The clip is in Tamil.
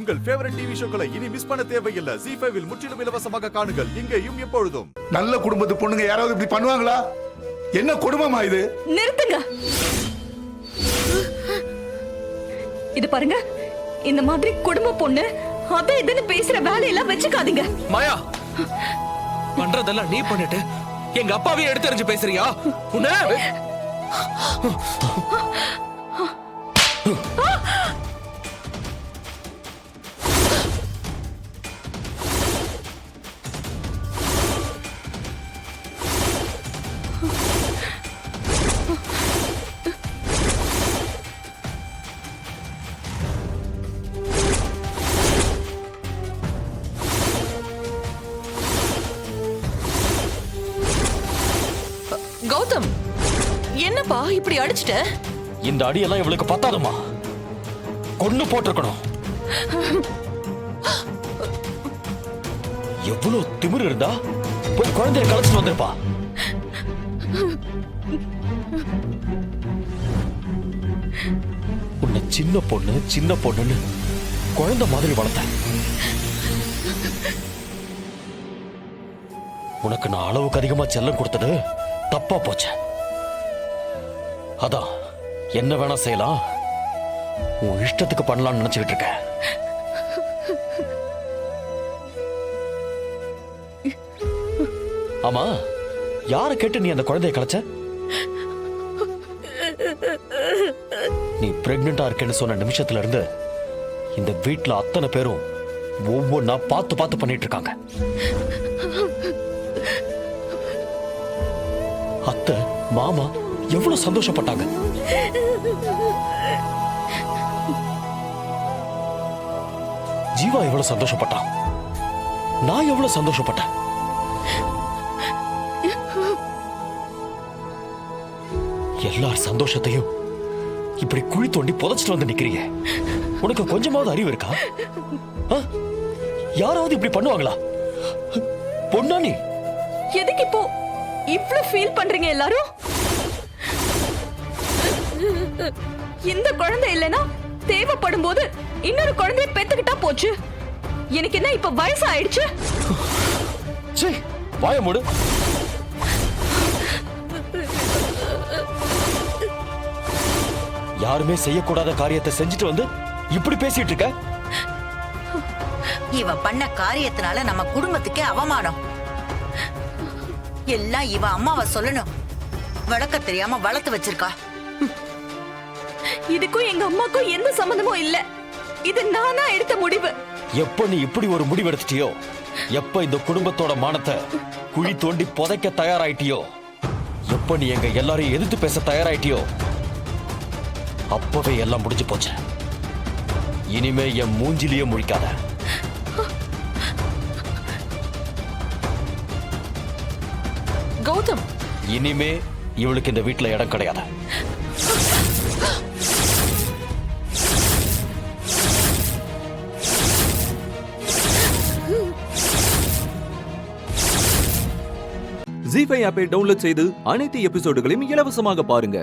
உங்கள் ஃபேவரட் டிவி ஷோக்களை இனி மிஸ் பண்ண தேவையில்லை. ZEE5 இல் முற்றிலும் இலவசமாக காணுங்கள், இங்கேயும் எப்பொழுதும். நல்ல குடும்பத்து பொண்ணுங்க யாராவது இப்படி பண்ணுவாங்களா? என்ன குடும்பமா இது? நிறுத்துங்க. இது பாருங்க, இந்த மாதிரி குடும்ப பொண்ணு அத இதுன்னு பேசுற வேலையெல்லாம் வச்சுக்காதீங்க. மாயா, பண்றதெல்லாம் நீ பண்ணிட்டு எங்க அப்பாவையே எடுத்து பேசுறியா? உன்ன கௌதம், என்னப்பா இப்படி அடிச்சிட்ட? இந்த அடியெல்லாம் இவளுக்கு பத்தாதுமா, கொன்னு போட்டிருக்கணும். எவ்வளவு திமிரு இருந்தா போய் குழந்தைய கலைச்சிட்டு வந்திருப்பா. உன்னை சின்ன பொண்ணுன்னு குழந்தை மாதிரி வளர்த்த. உனக்கு நான் அளவுக்கு அதிகமா செல்லம் கொடுத்தது தப்பா போச்சு. அதான் என்ன வேணா செய்யலாம், உன் இஷ்டத்துக்கு பண்ணலாம்னு நினைச்சுக்கிட்டு இருக்க. ஆமா, யார கேட்டு நீ அந்த குழந்தைய கலைச்ச? நீ பிரெக்னண்டா இருக்கேன்னு சொன்ன நிமிஷத்துல இருந்து இந்த வீட்டுல அத்தனை பேரும் ஒவ்வொன்னா பார்த்து பார்த்து பண்ணிட்டு இருக்காங்க. அத்தை மாமா எவ்வளவு சந்தோஷப்பட்டாங்க. ஜீவா எவ்வளவு சந்தோஷப்பட்டான், நான் எவ்வளவு சந்தோஷப்பட்டேன். எல்லார் சந்தோஷத்தையும் இப்படி குழி தோண்டி புதைச்சிட்டு வந்து நிக்கிறீங்க. உனக்கு கொஞ்சமாவது அறிவு இருக்கா? யாராவது இப்படி பண்ணுவாங்களா? பொண்ணா நீ? எதுக்கு இப்போ இவ்ளோ ஃபீல் பண்றீங்க எல்லாரும்? இந்த குழந்தை இல்லனா தேவைப்படும் போது இன்னொரு குழந்தையை பெத்துக்கிட்டா போச்சு. எனக்கு என்ன இப்ப வயசு ஆயிடுச்சு? சீ, வாய மூடு. யாருமே செய்யக்கூடாத காரியத்தை செஞ்சுட்டு வந்து இப்படி பேசிட்டு இருக்க. இவ பண்ண காரியத்தினால நம்ம குடும்பத்துக்கே அவமானம். எல்லாம் இவ அம்மாவை சொல்லணும். வளர்க்க தெரியாம வளர்த்து வச்சிருக்கா. இதுக்கும் எங்க அம்மாக்கும் எந்த சம்பந்தமும் இல்ல. இது நானா எடுத்த முடிவு. எப்ப நீ இப்படி ஒரு முடிவு எடுத்துட்டியோ, எப்ப இந்த குடும்பத்தோட மானத்தை குழி தோண்டி புதைக்க தயாராயிட்டியோ, எப்ப நீ எங்க எல்லாரையும் எதிர்த்து பேச தயாராயிட்டியோ, அப்பவே எல்லாம் முடிஞ்சு போச்சு. இனிமே என் மூஞ்சிலேயே முழிக்காத. கௌதம், இனிமே இவளுக்கு இந்த வீட்டுல இடம் கிடையாது. ZEE5 ஆப்பை டவுன்லோட் செய்து அனைத்து எபிசோடுகளையும் இலவசமாக பாருங்க.